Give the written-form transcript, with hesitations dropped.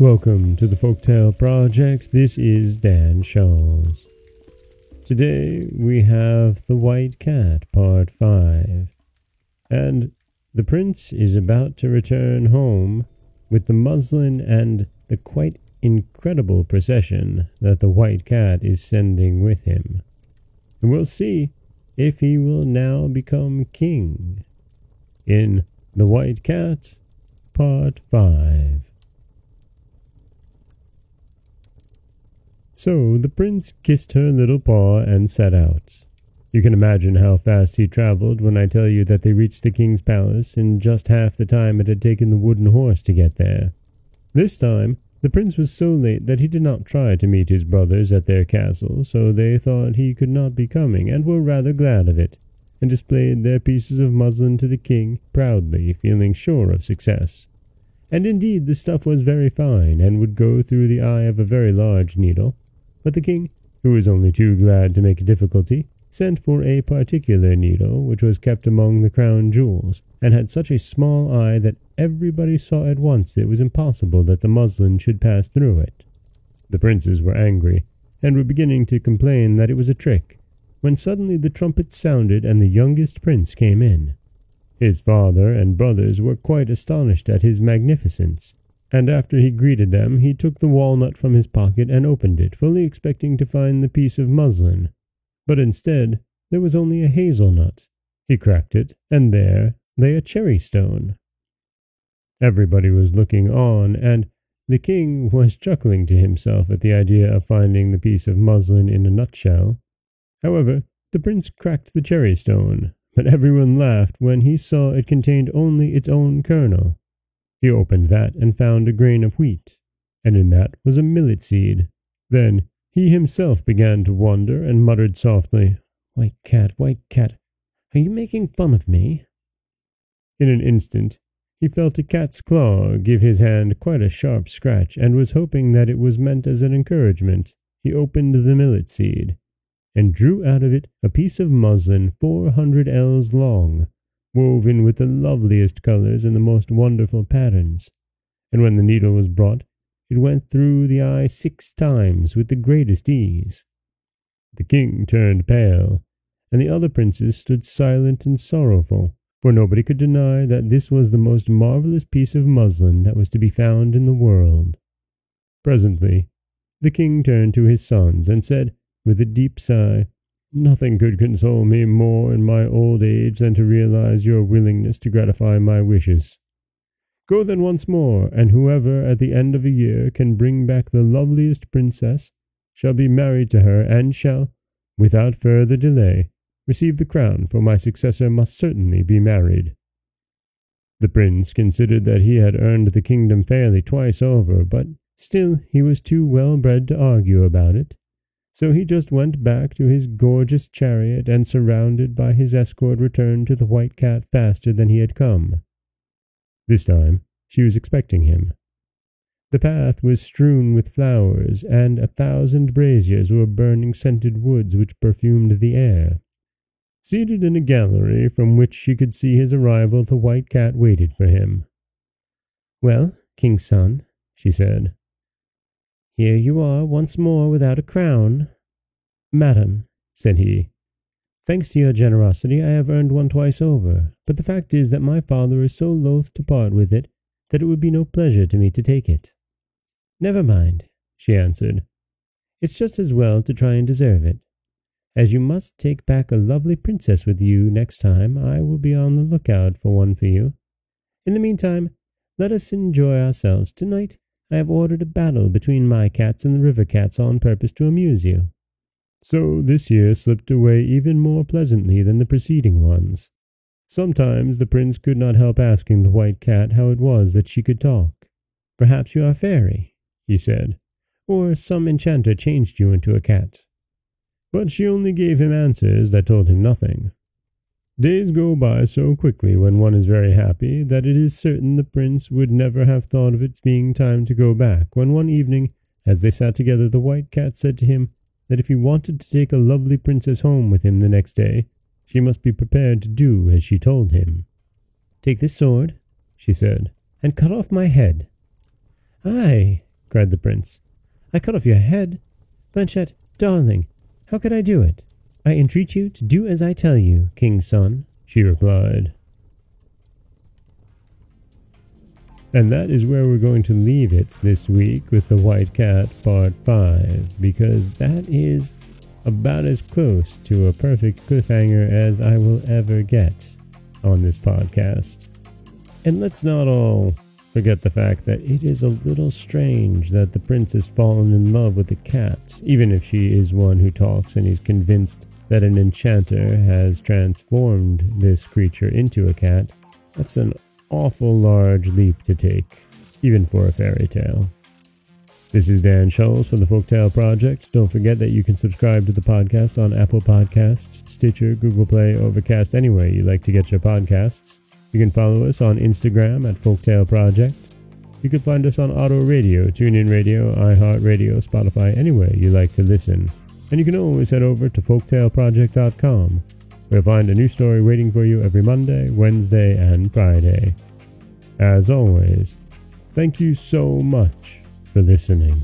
Welcome to the Folktale Project. This is Dan Shawls. Today we have The White Cat, Part 5. And the prince is about to return home with the muslin and the quite incredible procession that the White Cat is sending with him. And we'll see if he will now become king in The White Cat, Part 5. So the prince kissed her little paw and set out. You can imagine how fast he traveled when I tell you that they reached the king's palace in just half the time it had taken the wooden horse to get there. This time, the prince was so late that he did not try to meet his brothers at their castle, so they thought he could not be coming, and were rather glad of it, and displayed their pieces of muslin to the king proudly, feeling sure of success. And indeed the stuff was very fine, and would go through the eye of a very large needle. But the king, who was only too glad to make a difficulty, sent for a particular needle, which was kept among the crown jewels, and had such a small eye that everybody saw at once it was impossible that the muslin should pass through it. The princes were angry, and were beginning to complain that it was a trick, when suddenly the trumpet sounded and the youngest prince came in. His father and brothers were quite astonished at his magnificence, and after he greeted them, he took the walnut from his pocket and opened it, fully expecting to find the piece of muslin. But instead, there was only a hazelnut. He cracked it, and there lay a cherry stone. Everybody was looking on, and the king was chuckling to himself at the idea of finding the piece of muslin in a nutshell. However, the prince cracked the cherry stone, but everyone laughed when he saw it contained only its own kernel. He opened that and found a grain of wheat, and in that was a millet seed. Then he himself began to wonder, and muttered softly, White Cat, are you making fun of me?" In an instant he felt a cat's claw give his hand quite a sharp scratch, and was hoping that it was meant as an encouragement. He opened the millet seed, and drew out of it a piece of muslin 400 ells long, woven with the loveliest colors and the most wonderful patterns. And when the needle was brought, it went through the eye 6 times with the greatest ease. The king turned pale, and the other princes stood silent and sorrowful, for nobody could deny that this was the most marvelous piece of muslin that was to be found in the world. Presently, the king turned to his sons and said, with a deep sigh, "Nothing could console me more in my old age than to realize your willingness to gratify my wishes. Go then once more, and whoever at the end of a year can bring back the loveliest princess shall be married to her, and shall, without further delay, receive the crown, for my successor must certainly be married." The prince considered that he had earned the kingdom fairly twice over, but still he was too well bred to argue about it. So he just went back to his gorgeous chariot, and surrounded by his escort returned to the White Cat faster than he had come. This time she was expecting him. The path was strewn with flowers, and 1,000 braziers were burning scented woods which perfumed the air. Seated in a gallery from which she could see his arrival, the White Cat waited for him. "Well, king's son," she said, "here you are once more without a crown." "Madam," said he, "thanks to your generosity I have earned one twice over, but the fact is that my father is so loath to part with it that it would be no pleasure to me to take it." "Never mind," she answered. "It's just as well to try and deserve it. As you must take back a lovely princess with you next time, I will be on the lookout for one for you. In the meantime, let us enjoy ourselves. Tonight I have ordered a battle between my cats and the river cats on purpose to amuse you." So this year slipped away even more pleasantly than the preceding ones. Sometimes the prince could not help asking the White Cat how it was that she could talk. "Perhaps you are a fairy," he said, "or some enchanter changed you into a cat." But she only gave him answers that told him nothing. Days go by so quickly when one is very happy that it is certain the prince would never have thought of its being time to go back, when one evening, as they sat together, the White Cat said to him that if he wanted to take a lovely princess home with him the next day, she must be prepared to do as she told him. "Take this sword," she said, "and cut off my head." "Aye," cried the prince. "I cut off your head? Blanchette, darling, how could I do it?" "I entreat you to do as I tell you, king's son," she replied. And that is where we're going to leave it this week with The White Cat Part 5, because that is about as close to a perfect cliffhanger as I will ever get on this podcast. And let's not all forget the fact that it is a little strange that the prince has fallen in love with a cat, even if she is one who talks and is convinced that an enchanter has transformed this creature into a cat. That's an awful large leap to take, even for a fairy tale. This is Dan Scholes from the Folktale Project. Don't forget that you can subscribe to the podcast on Apple Podcasts, Stitcher, Google Play, Overcast, anywhere you like to get your podcasts. You can follow us on Instagram at Folktale Project. You can find us on Auto Radio, TuneIn Radio, iHeartRadio, Spotify, anywhere you like to listen. And you can always head over to folktaleproject.com. We'll find a new story waiting for you every Monday, Wednesday, and Friday. As always, thank you so much for listening.